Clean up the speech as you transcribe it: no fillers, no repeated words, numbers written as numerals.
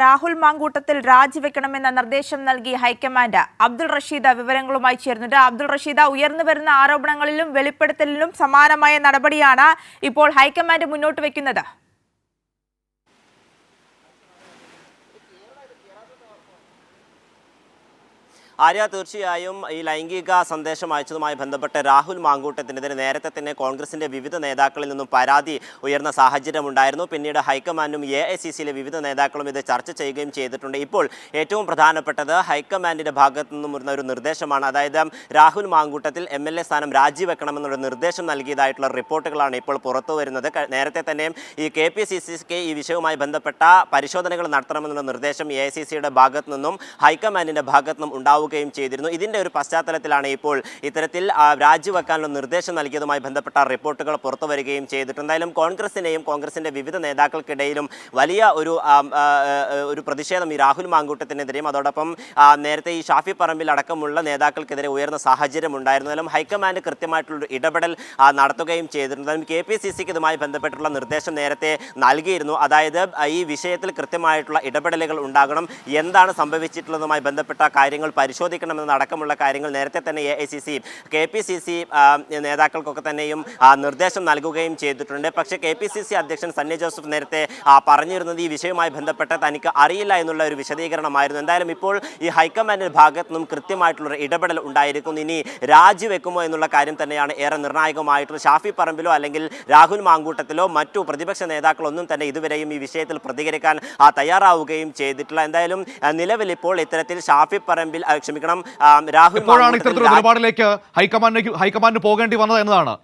രാഹുൽ മാങ്കൂട്ടത്തിൽ രാജിവെക്കണമെന്ന നിർദ്ദേശം നൽകി ഹൈക്കമാൻഡ്. അബ്ദുൾ റഷീദ് വിവരങ്ങളുമായി ചേർന്നിട്ട്. അബ്ദുൾ റഷീദ്, ഉയർന്നു വരുന്ന ആരോപണങ്ങളിലും വെളിപ്പെടുത്തലിലും സമാനമായ നടപടിയാണ് ഇപ്പോൾ ഹൈക്കമാൻഡ് മുന്നോട്ട് വെക്കുന്നത്. ആര്യ, തീർച്ചയായും ഈ ലൈംഗിക സന്ദേശം അയച്ചതുമായി ബന്ധപ്പെട്ട് രാഹുൽ മാങ്കൂട്ടത്തിനെതിരെ നേരത്തെ തന്നെ കോൺഗ്രസിന്റെ വിവിധ നേതാക്കളിൽ നിന്നും പരാതി ഉയർന്ന സാഹചര്യമുണ്ടായിരുന്നു. പിന്നീട് ഹൈക്കമാൻഡും AICCയിലെ വിവിധ നേതാക്കളും ഇത് ചർച്ച ചെയ്യുകയും ചെയ്തിട്ടുണ്ട്. ഇപ്പോൾ ഏറ്റവും പ്രധാനപ്പെട്ടത് ഹൈക്കമാൻഡിന്റെ ഭാഗത്തു നിന്നും വരുന്ന ഒരു നിർദ്ദേശമാണ്. അതായത് രാഹുൽ മാങ്കൂട്ടത്തിൽ MLA സ്ഥാനം രാജിവെക്കണമെന്നുള്ള നിർദ്ദേശം നൽകിയതായിട്ടുള്ള റിപ്പോർട്ടുകളാണ് ഇപ്പോൾ പുറത്തു വരുന്നത്. നേരത്തെ തന്നെ ഈ KPCCക്ക് ഈ വിഷയവുമായി ബന്ധപ്പെട്ട പരിശോധനകൾ നടത്തണമെന്നുള്ള നിർദ്ദേശം AICCയുടെ ഭാഗത്തു നിന്നും ഹൈക്കമാൻഡിന്റെ ഭാഗത്തു നിന്നും ഉണ്ടാവുകയും ചെയ്തിരുന്നു. ഇതിന്റെ ഒരു പശ്ചാത്തലത്തിലാണ് ഇപ്പോൾ ഇത്തരത്തിൽ രാജിവെക്കാനുള്ള നിർദ്ദേശം നൽകിയതുമായി ബന്ധപ്പെട്ട റിപ്പോർട്ടുകൾ പുറത്തു വരികയും ചെയ്തിട്ടുണ്ട്. എന്തായാലും കോൺഗ്രസിനെയും കോൺഗ്രസിന്റെ വിവിധ നേതാക്കൾക്കിടയിലും വലിയ ഒരു പ്രതിഷേധം ഈ രാഹുൽ മാങ്കൂട്ടത്തിനെതിരെയും അതോടൊപ്പം നേരത്തെ ഈ ഷാഫി പറമ്പിൽ അടക്കമുള്ള നേതാക്കൾക്കെതിരെ ഉയർന്ന സാഹചര്യം ഉണ്ടായിരുന്നാലും ഹൈക്കമാൻഡ് കൃത്യമായിട്ടുള്ളൊരു ഇടപെടൽ നടത്തുകയും ചെയ്തിട്ടുണ്ട്. KPCCക്ക് ഇതുമായി ബന്ധപ്പെട്ടുള്ള നിർദ്ദേശം നേരത്തെ നൽകിയിരുന്നു. അതായത് ഈ വിഷയത്തിൽ കൃത്യമായിട്ടുള്ള ഇടപെടലുകൾ ഉണ്ടാകണം, എന്താണ് സംഭവിച്ചിട്ടുള്ളതുമായി ബന്ധപ്പെട്ട കാര്യങ്ങൾ പരിശോധിക്കണമെന്നടക്കമുള്ള കാര്യങ്ങൾ നേരത്തെ തന്നെ AICC KPCC നേതാക്കൾക്കൊക്കെ തന്നെയും നിർദ്ദേശം നൽകുകയും ചെയ്തിട്ടുണ്ട്. പക്ഷേ KPCC അധ്യക്ഷൻ സണ്ണി ജോസഫ് നേരത്തെ പറഞ്ഞിരുന്നത് ഈ വിഷയവുമായി ബന്ധപ്പെട്ട് തനിക്ക് അറിയില്ല എന്നുള്ള ഒരു വിശദീകരണമായിരുന്നു. എന്തായാലും ഇപ്പോൾ ഈ ഹൈക്കമാൻഡിന്റെ ഭാഗത്തു നിന്നും കൃത്യമായിട്ടുള്ള ഇടപെടൽ ഉണ്ടായിരിക്കുന്നു. ഇനി രാജിവെക്കുമോ എന്നുള്ള കാര്യം തന്നെയാണ് ഏറെ നിർണായകമായിട്ടുള്ളത്. ഷാഫി പറമ്പിലോ അല്ലെങ്കിൽ രാഹുൽ മാങ്കൂട്ടത്തിലോ മറ്റു പ്രതിപക്ഷ നേതാക്കളൊന്നും തന്നെ ഇതുവരെയും ഈ വിഷയത്തിൽ പ്രതികരിക്കാൻ തയ്യാറാവുകയും ചെയ്തിട്ടില്ല. എന്തായാലും നിലവിൽ ഇപ്പോൾ ഇത്തരത്തിൽ ഷാഫി പറമ്പിൽ രാഹുൽ ഇത്തരത്തിലുള്ള നിലപാടിലേക്ക് ഹൈക്കമാൻഡിന് പോകേണ്ടി വന്നത് എന്നതാണ്